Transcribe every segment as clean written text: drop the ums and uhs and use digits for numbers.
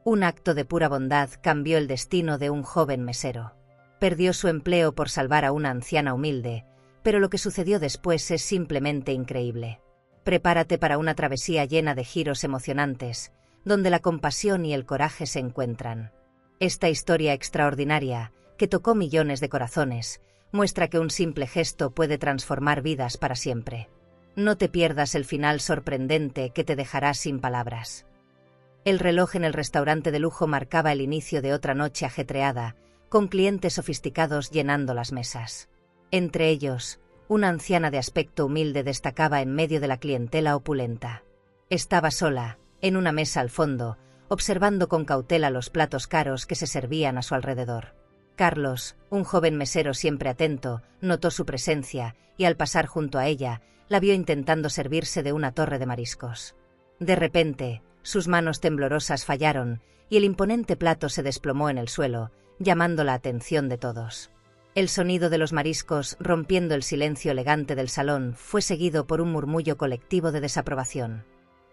Un acto de pura bondad cambió el destino de un joven mesero. Perdió su empleo por salvar a una anciana humilde, pero lo que sucedió después es simplemente increíble. Prepárate para una travesía llena de giros emocionantes, donde la compasión y el coraje se encuentran. Esta historia extraordinaria, que tocó millones de corazones, muestra que un simple gesto puede transformar vidas para siempre. No te pierdas el final sorprendente que te dejará sin palabras. El reloj en el restaurante de lujo marcaba el inicio de otra noche ajetreada, con clientes sofisticados llenando las mesas. Entre ellos, una anciana de aspecto humilde destacaba en medio de la clientela opulenta. Estaba sola, en una mesa al fondo, observando con cautela los platos caros que se servían a su alrededor. Carlos, un joven mesero siempre atento, notó su presencia y al pasar junto a ella, la vio intentando servirse de una torre de mariscos. De repente, sus manos temblorosas fallaron y el imponente plato se desplomó en el suelo, llamando la atención de todos. El sonido de los mariscos, rompiendo el silencio elegante del salón, fue seguido por un murmullo colectivo de desaprobación.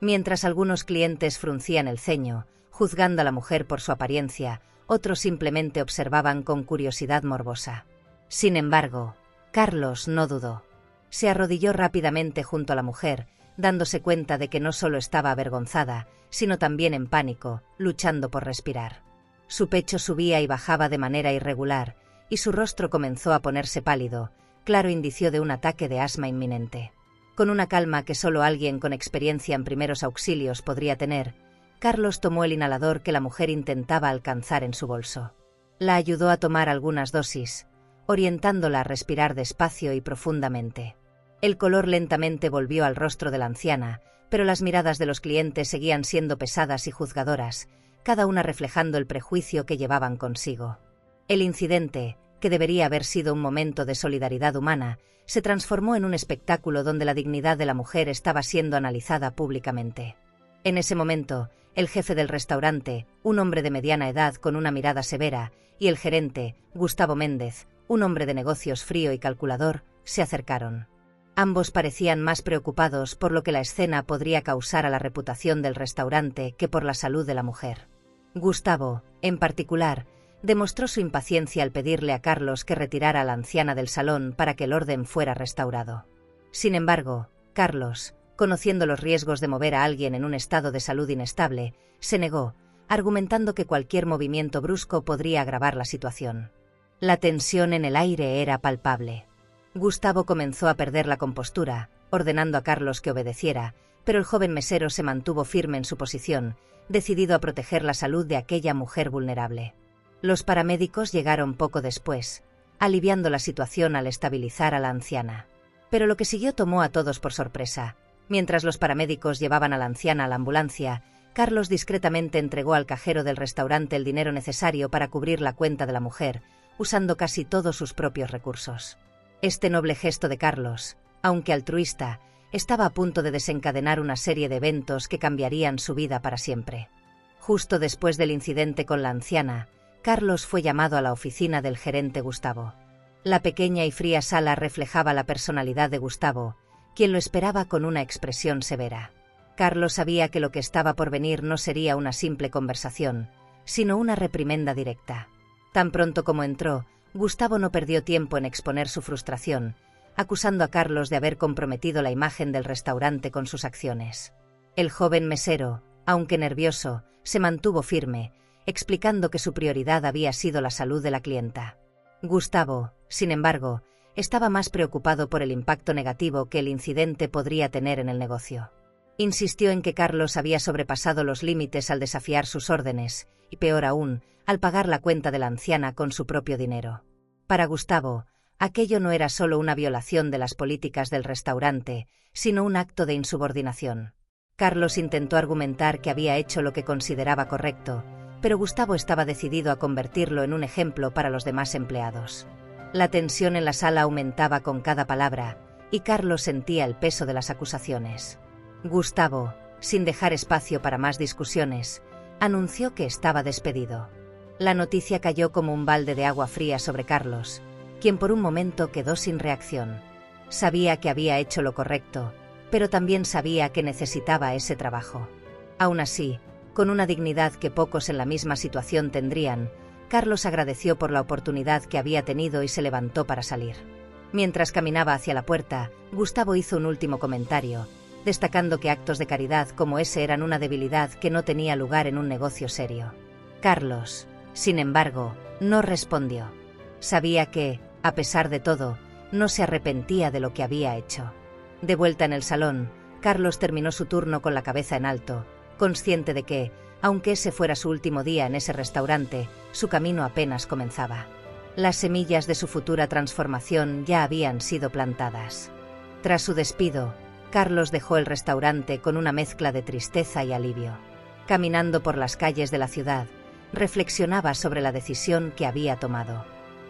Mientras algunos clientes fruncían el ceño, juzgando a la mujer por su apariencia, otros simplemente observaban con curiosidad morbosa. Sin embargo, Carlos no dudó. Se arrodilló rápidamente junto a la mujer, dándose cuenta de que no solo estaba avergonzada, sino también en pánico, luchando por respirar. Su pecho subía y bajaba de manera irregular, y su rostro comenzó a ponerse pálido, claro indicio de un ataque de asma inminente. Con una calma que solo alguien con experiencia en primeros auxilios podría tener, Carlos tomó el inhalador que la mujer intentaba alcanzar en su bolso. La ayudó a tomar algunas dosis, orientándola a respirar despacio y profundamente. El color lentamente volvió al rostro de la anciana, pero las miradas de los clientes seguían siendo pesadas y juzgadoras, cada una reflejando el prejuicio que llevaban consigo. El incidente, que debería haber sido un momento de solidaridad humana, se transformó en un espectáculo donde la dignidad de la mujer estaba siendo analizada públicamente. En ese momento, el jefe del restaurante, un hombre de mediana edad con una mirada severa, y el gerente, Gustavo Méndez, un hombre de negocios frío y calculador, se acercaron. Ambos parecían más preocupados por lo que la escena podría causar a la reputación del restaurante que por la salud de la mujer. Gustavo, en particular, demostró su impaciencia al pedirle a Carlos que retirara a la anciana del salón para que el orden fuera restaurado. Sin embargo, Carlos, conociendo los riesgos de mover a alguien en un estado de salud inestable, se negó, argumentando que cualquier movimiento brusco podría agravar la situación. La tensión en el aire era palpable. Gustavo comenzó a perder la compostura, ordenando a Carlos que obedeciera, pero el joven mesero se mantuvo firme en su posición, decidido a proteger la salud de aquella mujer vulnerable. Los paramédicos llegaron poco después, aliviando la situación al estabilizar a la anciana. Pero lo que siguió tomó a todos por sorpresa. Mientras los paramédicos llevaban a la anciana a la ambulancia, Carlos discretamente entregó al cajero del restaurante el dinero necesario para cubrir la cuenta de la mujer, usando casi todos sus propios recursos. Este noble gesto de Carlos, aunque altruista, estaba a punto de desencadenar una serie de eventos que cambiarían su vida para siempre. Justo después del incidente con la anciana, Carlos fue llamado a la oficina del gerente Gustavo. La pequeña y fría sala reflejaba la personalidad de Gustavo, quien lo esperaba con una expresión severa. Carlos sabía que lo que estaba por venir no sería una simple conversación, sino una reprimenda directa. Tan pronto como entró, Gustavo no perdió tiempo en exponer su frustración, acusando a Carlos de haber comprometido la imagen del restaurante con sus acciones. El joven mesero, aunque nervioso, se mantuvo firme, explicando que su prioridad había sido la salud de la clienta. Gustavo, sin embargo, estaba más preocupado por el impacto negativo que el incidente podría tener en el negocio. Insistió en que Carlos había sobrepasado los límites al desafiar sus órdenes, y peor aún, al pagar la cuenta de la anciana con su propio dinero. Para Gustavo, aquello no era solo una violación de las políticas del restaurante, sino un acto de insubordinación. Carlos intentó argumentar que había hecho lo que consideraba correcto, pero Gustavo estaba decidido a convertirlo en un ejemplo para los demás empleados. La tensión en la sala aumentaba con cada palabra, y Carlos sentía el peso de las acusaciones. Gustavo, sin dejar espacio para más discusiones, anunció que estaba despedido. La noticia cayó como un balde de agua fría sobre Carlos, quien por un momento quedó sin reacción. Sabía que había hecho lo correcto, pero también sabía que necesitaba ese trabajo. Aún así, Con una dignidad que pocos en la misma situación tendrían, Carlos agradeció por la oportunidad que había tenido y se levantó para salir. Mientras caminaba hacia la puerta, Gustavo hizo un último comentario, destacando que actos de caridad como ese eran una debilidad que no tenía lugar en un negocio serio. Carlos, sin embargo, no respondió. Sabía que, a pesar de todo, no se arrepentía de lo que había hecho. De vuelta en el salón, Carlos terminó su turno con la cabeza en alto, consciente de que, aunque ese fuera su último día en ese restaurante, su camino apenas comenzaba. Las semillas de su futura transformación ya habían sido plantadas. Tras su despido, Carlos dejó el restaurante con una mezcla de tristeza y alivio. Caminando por las calles de la ciudad, reflexionaba sobre la decisión que había tomado.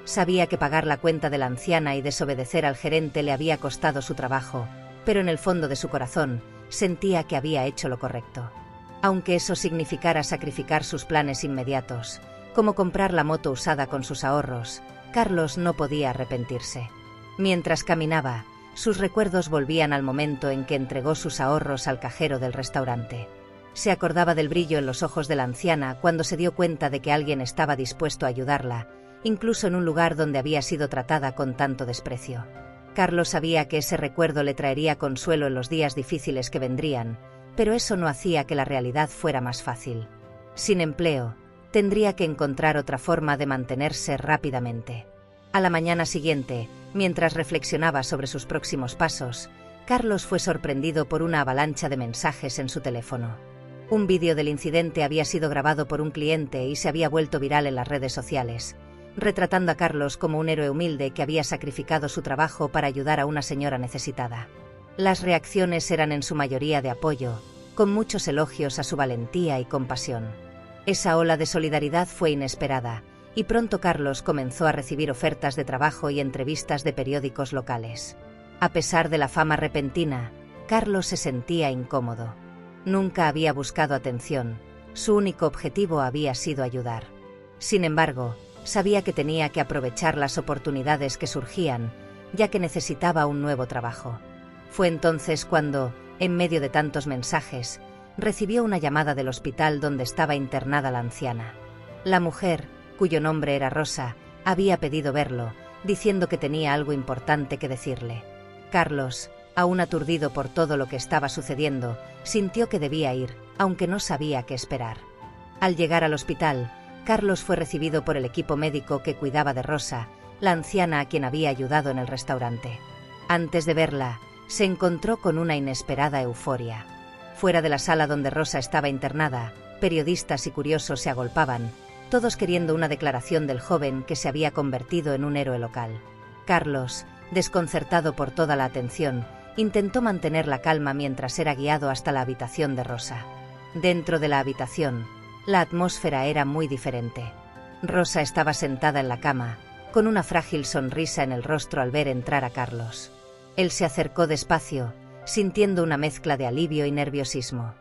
Sabía que pagar la cuenta de la anciana y desobedecer al gerente le había costado su trabajo, pero en el fondo de su corazón sentía que había hecho lo correcto. Aunque eso significara sacrificar sus planes inmediatos, como comprar la moto usada con sus ahorros, Carlos no podía arrepentirse. Mientras caminaba, sus recuerdos volvían al momento en que entregó sus ahorros al cajero del restaurante. Se acordaba del brillo en los ojos de la anciana cuando se dio cuenta de que alguien estaba dispuesto a ayudarla, incluso en un lugar donde había sido tratada con tanto desprecio. Carlos sabía que ese recuerdo le traería consuelo en los días difíciles que vendrían, pero eso no hacía que la realidad fuera más fácil. Sin empleo, tendría que encontrar otra forma de mantenerse rápidamente. A la mañana siguiente, mientras reflexionaba sobre sus próximos pasos, Carlos fue sorprendido por una avalancha de mensajes en su teléfono. Un vídeo del incidente había sido grabado por un cliente y se había vuelto viral en las redes sociales, retratando a Carlos como un héroe humilde que había sacrificado su trabajo para ayudar a una señora necesitada. Las reacciones eran en su mayoría de apoyo, con muchos elogios a su valentía y compasión. Esa ola de solidaridad fue inesperada, y pronto Carlos comenzó a recibir ofertas de trabajo y entrevistas de periódicos locales. A pesar de la fama repentina, Carlos se sentía incómodo. Nunca había buscado atención, su único objetivo había sido ayudar. Sin embargo, sabía que tenía que aprovechar las oportunidades que surgían, ya que necesitaba un nuevo trabajo. Fue entonces cuando, en medio de tantos mensajes, recibió una llamada del hospital donde estaba internada la anciana. La mujer, cuyo nombre era Rosa, había pedido verlo, diciendo que tenía algo importante que decirle. Carlos, aún aturdido por todo lo que estaba sucediendo, sintió que debía ir, aunque no sabía qué esperar. Al llegar al hospital, Carlos fue recibido por el equipo médico que cuidaba de Rosa, la anciana a quien había ayudado en el restaurante. Antes de verla, se encontró con una inesperada euforia. Fuera de la sala donde Rosa estaba internada, periodistas y curiosos se agolpaban, todos queriendo una declaración del joven que se había convertido en un héroe local. Carlos, desconcertado por toda la atención, intentó mantener la calma mientras era guiado hasta la habitación de Rosa. Dentro de la habitación, la atmósfera era muy diferente. Rosa estaba sentada en la cama, con una frágil sonrisa en el rostro al ver entrar a Carlos. Él se acercó despacio, sintiendo una mezcla de alivio y nerviosismo.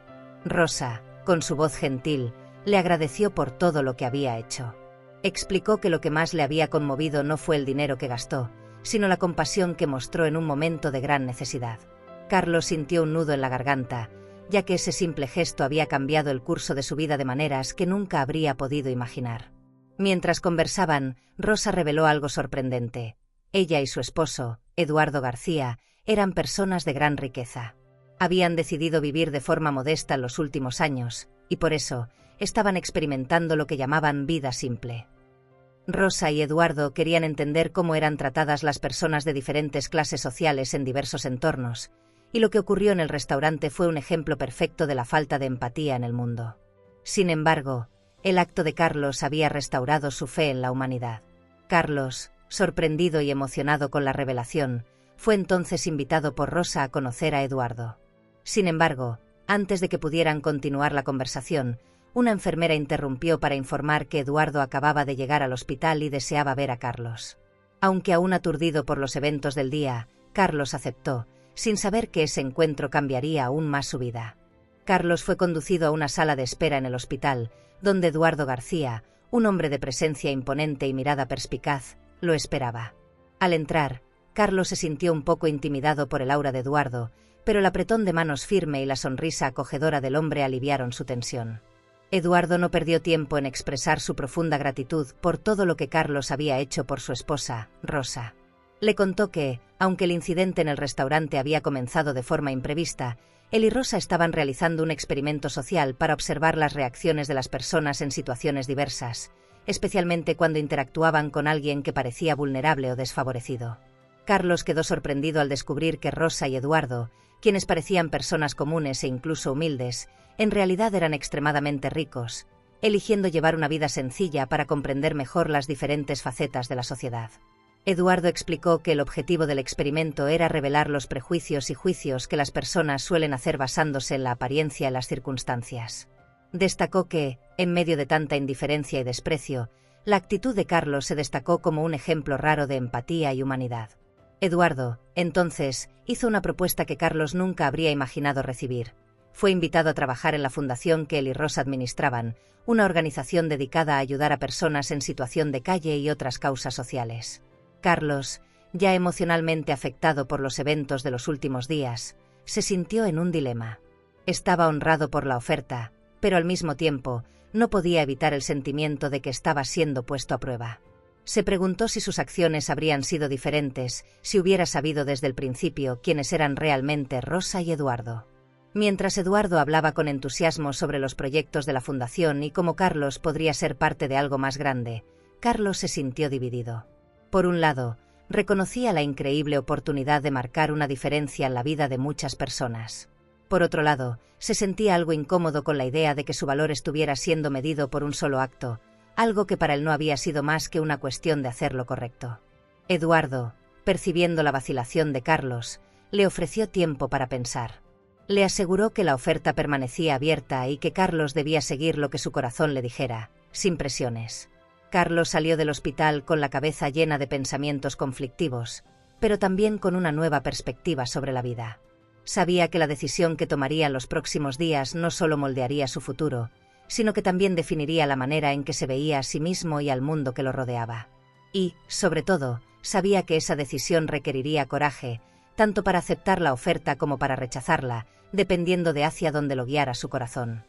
Rosa, con su voz gentil, le agradeció por todo lo que había hecho. Explicó que lo que más le había conmovido no fue el dinero que gastó, sino la compasión que mostró en un momento de gran necesidad. Carlos sintió un nudo en la garganta, ya que ese simple gesto había cambiado el curso de su vida de maneras que nunca habría podido imaginar. Mientras conversaban, Rosa reveló algo sorprendente. Ella y su esposo, Eduardo García, eran personas de gran riqueza. Habían decidido vivir de forma modesta en los últimos años, y por eso, estaban experimentando lo que llamaban vida simple. Rosa y Eduardo querían entender cómo eran tratadas las personas de diferentes clases sociales en diversos entornos, y lo que ocurrió en el restaurante fue un ejemplo perfecto de la falta de empatía en el mundo. Sin embargo, el acto de Carlos había restaurado su fe en la humanidad. Carlos, sorprendido y emocionado con la revelación, fue entonces invitado por Rosa a conocer a Eduardo. Sin embargo, antes de que pudieran continuar la conversación, una enfermera interrumpió para informar que Eduardo acababa de llegar al hospital y deseaba ver a Carlos. Aunque aún aturdido por los eventos del día, Carlos aceptó, sin saber que ese encuentro cambiaría aún más su vida. Carlos fue conducido a una sala de espera en el hospital, donde Eduardo García, un hombre de presencia imponente y mirada perspicaz, lo esperaba. Al entrar, Carlos se sintió un poco intimidado por el aura de Eduardo, pero el apretón de manos firme y la sonrisa acogedora del hombre aliviaron su tensión. Eduardo no perdió tiempo en expresar su profunda gratitud por todo lo que Carlos había hecho por su esposa, Rosa. Le contó que, aunque el incidente en el restaurante había comenzado de forma imprevista, él y Rosa estaban realizando un experimento social para observar las reacciones de las personas en situaciones diversas, especialmente cuando interactuaban con alguien que parecía vulnerable o desfavorecido. Carlos quedó sorprendido al descubrir que Rosa y Eduardo, quienes parecían personas comunes e incluso humildes, en realidad eran extremadamente ricos, eligiendo llevar una vida sencilla para comprender mejor las diferentes facetas de la sociedad. Eduardo explicó que el objetivo del experimento era revelar los prejuicios y juicios que las personas suelen hacer basándose en la apariencia y las circunstancias. Destacó que, en medio de tanta indiferencia y desprecio, la actitud de Carlos se destacó como un ejemplo raro de empatía y humanidad. Eduardo, entonces, hizo una propuesta que Carlos nunca habría imaginado recibir. Fue invitado a trabajar en la fundación que él y Rosa administraban, una organización dedicada a ayudar a personas en situación de calle y otras causas sociales. Carlos, ya emocionalmente afectado por los eventos de los últimos días, se sintió en un dilema. Estaba honrado por la oferta, pero al mismo tiempo, no podía evitar el sentimiento de que estaba siendo puesto a prueba. Se preguntó si sus acciones habrían sido diferentes si hubiera sabido desde el principio quiénes eran realmente Rosa y Eduardo. Mientras Eduardo hablaba con entusiasmo sobre los proyectos de la fundación y cómo Carlos podría ser parte de algo más grande, Carlos se sintió dividido. Por un lado, reconocía la increíble oportunidad de marcar una diferencia en la vida de muchas personas. Por otro lado, se sentía algo incómodo con la idea de que su valor estuviera siendo medido por un solo acto, algo que para él no había sido más que una cuestión de hacer lo correcto. Eduardo, percibiendo la vacilación de Carlos, le ofreció tiempo para pensar. Le aseguró que la oferta permanecía abierta y que Carlos debía seguir lo que su corazón le dijera, sin presiones. Carlos salió del hospital con la cabeza llena de pensamientos conflictivos, pero también con una nueva perspectiva sobre la vida. Sabía que la decisión que tomaría en los próximos días no solo moldearía su futuro, sino que también definiría la manera en que se veía a sí mismo y al mundo que lo rodeaba. Y, sobre todo, sabía que esa decisión requeriría coraje, tanto para aceptar la oferta como para rechazarla, dependiendo de hacia dónde lo guiara su corazón.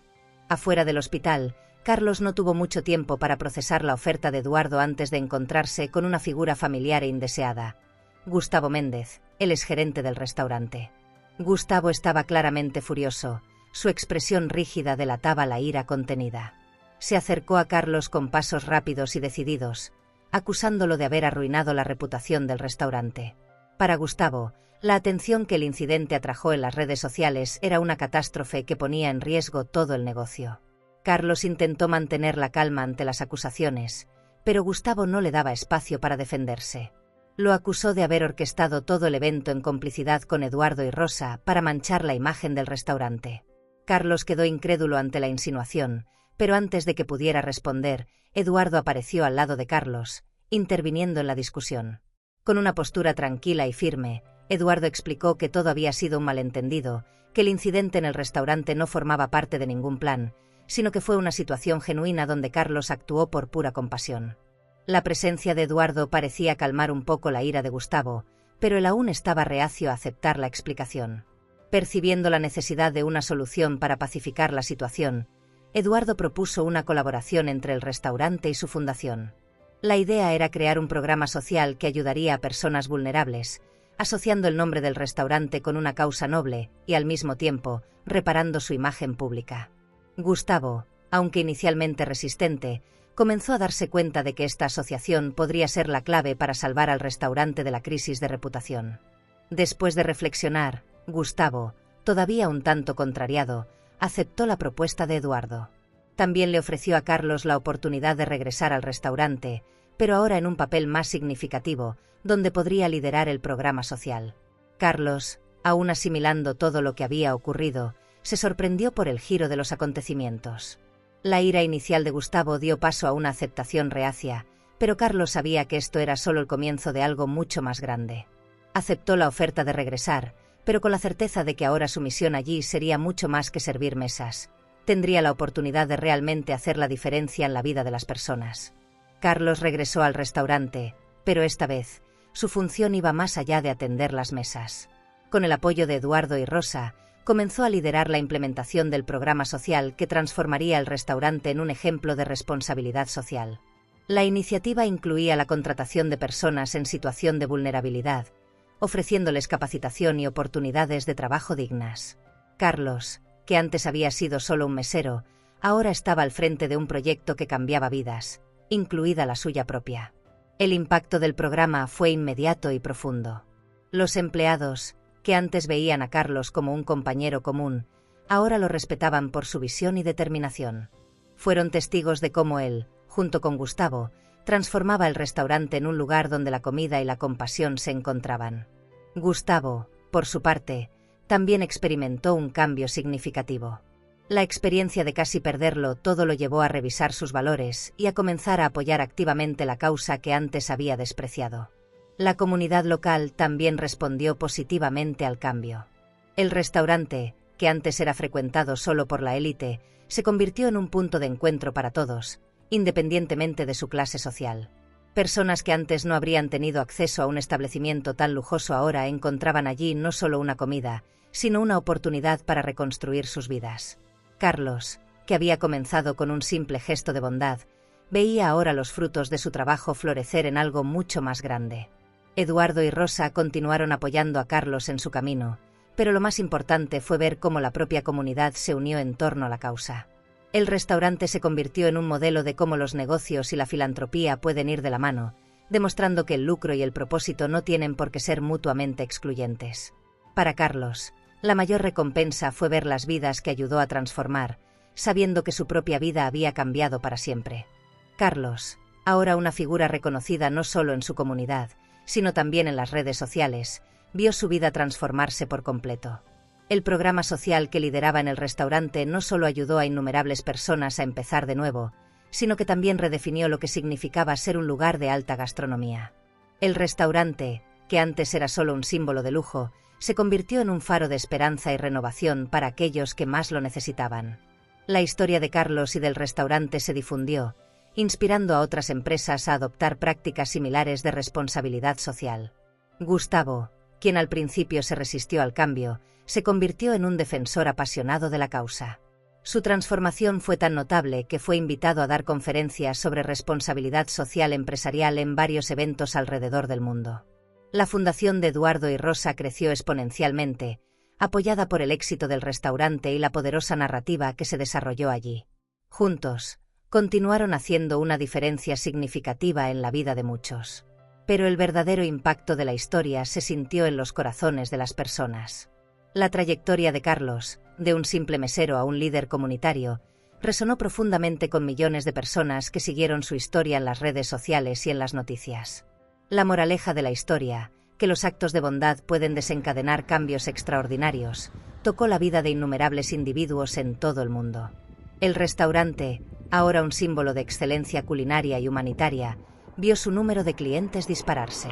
Afuera del hospital, Carlos no tuvo mucho tiempo para procesar la oferta de Eduardo antes de encontrarse con una figura familiar e indeseada. Gustavo Méndez, el exgerente del restaurante. Gustavo estaba claramente furioso. Su expresión rígida delataba la ira contenida. Se acercó a Carlos con pasos rápidos y decididos, acusándolo de haber arruinado la reputación del restaurante. Para Gustavo, la atención que el incidente atrajo en las redes sociales era una catástrofe que ponía en riesgo todo el negocio. Carlos intentó mantener la calma ante las acusaciones, pero Gustavo no le daba espacio para defenderse. Lo acusó de haber orquestado todo el evento en complicidad con Eduardo y Rosa para manchar la imagen del restaurante. Carlos quedó incrédulo ante la insinuación, pero antes de que pudiera responder, Eduardo apareció al lado de Carlos, interviniendo en la discusión. Con una postura tranquila y firme, Eduardo explicó que todo había sido un malentendido, que el incidente en el restaurante no formaba parte de ningún plan, sino que fue una situación genuina donde Carlos actuó por pura compasión. La presencia de Eduardo parecía calmar un poco la ira de Gustavo, pero él aún estaba reacio a aceptar la explicación. Percibiendo la necesidad de una solución para pacificar la situación, Eduardo propuso una colaboración entre el restaurante y su fundación. La idea era crear un programa social que ayudaría a personas vulnerables, asociando el nombre del restaurante con una causa noble y, al mismo tiempo, reparando su imagen pública. Gustavo, aunque inicialmente resistente, comenzó a darse cuenta de que esta asociación podría ser la clave para salvar al restaurante de la crisis de reputación. Después de reflexionar, Gustavo, todavía un tanto contrariado, aceptó la propuesta de Eduardo. También le ofreció a Carlos la oportunidad de regresar al restaurante, pero ahora en un papel más significativo, donde podría liderar el programa social. Carlos, aún asimilando todo lo que había ocurrido, se sorprendió por el giro de los acontecimientos. La ira inicial de Gustavo dio paso a una aceptación reacia, pero Carlos sabía que esto era solo el comienzo de algo mucho más grande. Aceptó la oferta de regresar, pero con la certeza de que ahora su misión allí sería mucho más que servir mesas. Tendría la oportunidad de realmente hacer la diferencia en la vida de las personas. Carlos regresó al restaurante, pero esta vez, su función iba más allá de atender las mesas. Con el apoyo de Eduardo y Rosa, comenzó a liderar la implementación del programa social que transformaría el restaurante en un ejemplo de responsabilidad social. La iniciativa incluía la contratación de personas en situación de vulnerabilidad, ofreciéndoles capacitación y oportunidades de trabajo dignas. Carlos, que antes había sido solo un mesero, ahora estaba al frente de un proyecto que cambiaba vidas, incluida la suya propia. El impacto del programa fue inmediato y profundo. Los empleados, que antes veían a Carlos como un compañero común, ahora lo respetaban por su visión y determinación. Fueron testigos de cómo él, junto con Gustavo, transformaba el restaurante en un lugar donde la comida y la compasión se encontraban. Gustavo, por su parte, también experimentó un cambio significativo. La experiencia de casi perderlo todo lo llevó a revisar sus valores y a comenzar a apoyar activamente la causa que antes había despreciado. La comunidad local también respondió positivamente al cambio. El restaurante, que antes era frecuentado solo por la élite, se convirtió en un punto de encuentro para todos, independientemente de su clase social. Personas que antes no habrían tenido acceso a un establecimiento tan lujoso ahora encontraban allí no solo una comida, sino una oportunidad para reconstruir sus vidas. Carlos, que había comenzado con un simple gesto de bondad, veía ahora los frutos de su trabajo florecer en algo mucho más grande. Eduardo y Rosa continuaron apoyando a Carlos en su camino, pero lo más importante fue ver cómo la propia comunidad se unió en torno a la causa. El restaurante se convirtió en un modelo de cómo los negocios y la filantropía pueden ir de la mano, demostrando que el lucro y el propósito no tienen por qué ser mutuamente excluyentes. Para Carlos, la mayor recompensa fue ver las vidas que ayudó a transformar, sabiendo que su propia vida había cambiado para siempre. Carlos, ahora una figura reconocida no solo en su comunidad, sino también en las redes sociales, vio su vida transformarse por completo. El programa social que lideraba en el restaurante no solo ayudó a innumerables personas a empezar de nuevo, sino que también redefinió lo que significaba ser un lugar de alta gastronomía. El restaurante, que antes era solo un símbolo de lujo, se convirtió en un faro de esperanza y renovación para aquellos que más lo necesitaban. La historia de Carlos y del restaurante se difundió, inspirando a otras empresas a adoptar prácticas similares de responsabilidad social. Gustavo, quien al principio se resistió al cambio, se convirtió en un defensor apasionado de la causa. Su transformación fue tan notable que fue invitado a dar conferencias sobre responsabilidad social empresarial en varios eventos alrededor del mundo. La fundación de Eduardo y Rosa creció exponencialmente, apoyada por el éxito del restaurante y la poderosa narrativa que se desarrolló allí. Juntos, continuaron haciendo una diferencia significativa en la vida de muchos. Pero el verdadero impacto de la historia se sintió en los corazones de las personas. La trayectoria de Carlos, de un simple mesero a un líder comunitario, resonó profundamente con millones de personas que siguieron su historia en las redes sociales y en las noticias. La moraleja de la historia, que los actos de bondad pueden desencadenar cambios extraordinarios, tocó la vida de innumerables individuos en todo el mundo. El restaurante, ahora un símbolo de excelencia culinaria y humanitaria, vio su número de clientes dispararse.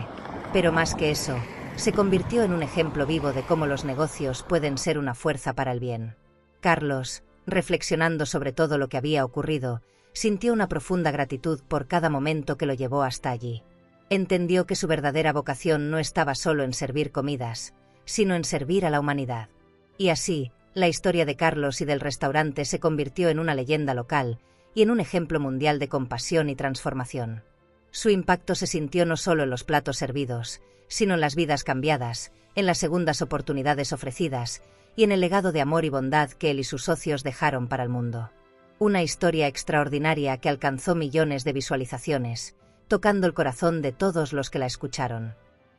Pero más que eso, se convirtió en un ejemplo vivo de cómo los negocios pueden ser una fuerza para el bien. Carlos, reflexionando sobre todo lo que había ocurrido, sintió una profunda gratitud por cada momento que lo llevó hasta allí. Entendió que su verdadera vocación no estaba solo en servir comidas, sino en servir a la humanidad. Y así, la historia de Carlos y del restaurante se convirtió en una leyenda local y en un ejemplo mundial de compasión y transformación. Su impacto se sintió no solo en los platos servidos, sino en las vidas cambiadas, en las segundas oportunidades ofrecidas y en el legado de amor y bondad que él y sus socios dejaron para el mundo. Una historia extraordinaria que alcanzó millones de visualizaciones, tocando el corazón de todos los que la escucharon.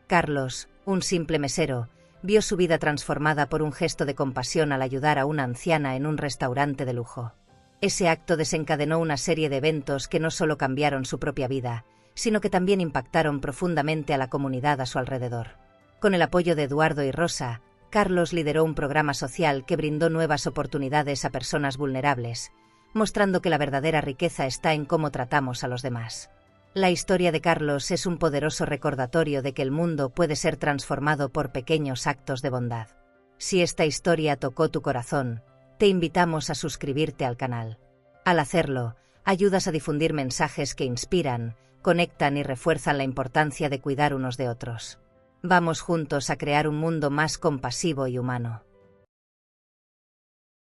Carlos, un simple mesero, vio su vida transformada por un gesto de compasión al ayudar a una anciana en un restaurante de lujo. Ese acto desencadenó una serie de eventos que no solo cambiaron su propia vida, sino que también impactaron profundamente a la comunidad a su alrededor. Con el apoyo de Eduardo y Rosa, Carlos lideró un programa social que brindó nuevas oportunidades a personas vulnerables, mostrando que la verdadera riqueza está en cómo tratamos a los demás. La historia de Carlos es un poderoso recordatorio de que el mundo puede ser transformado por pequeños actos de bondad. Si esta historia tocó tu corazón, te invitamos a suscribirte al canal. Al hacerlo, ayudas a difundir mensajes que inspiran, conectan y refuerzan la importancia de cuidar unos de otros. Vamos juntos a crear un mundo más compasivo y humano.